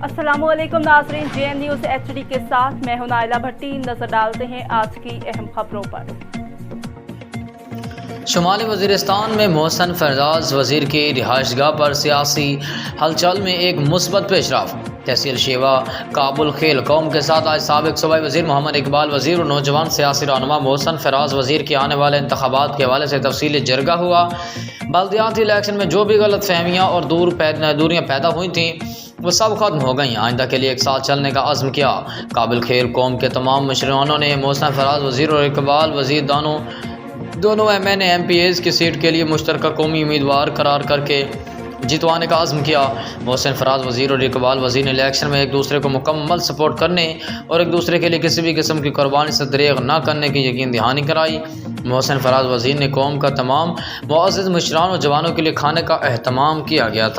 अस्सलामुअलैकुम नाज़रीन, JN news HD के साथ मैं हूं नाइला भट्टी। नजर डालते हैं आज की अहम खबरों पर। शुमाली वज़ीरिस्तान में मोहसन फैज़ाज वज़ीर की रिहाइशगाह पर सियासी हलचल में एक मुस्बत पेशरफ। तहसील शेवा काबुल खेल कौम के साथ आज साबिक़ सूबाई वज़ीर मोहम्मद इकबाल वज़ीर और नौजवान सियासी रहनुमा मोहसन फैज़ाज वज़ीर के आने वाले इंतखाबात के हवाले से तफसीली जरगा हुआ। बल्दियाती इलेक्शन में जो भी गलत फहमियाँ और दूरियाँ पैदा हुई थीं वो सब खत्म हो गई। आइंदा के लिए एक साथ चलने का अज़्म किया। काबिल खेल कौम के तमाम मुशरकानों ने मोहसन फैज़ाज वज़ीर और इकबाल वज़ीर दोनों MNA MPAs की सीट के लिए मुश्तरका कौमी उम्मीदवार करार करके जितवाने का अज़्म किया। मोहसन फैज़ाज वज़ीर और इकबाल वज़ीर ने इलेक्शन में एक दूसरे को मुकम्मल सपोर्ट करने और एक दूसरे के लिए किसी भी किस्म की कुर्बानी से दरेग न करने की यकीन दहानी कराई। मोहसन फैज़ाज वज़ीर ने कौम का तमाम मुअज़्ज़ज़ मुशरान और जवानों के लिए खाने का एहतमाम किया गया था।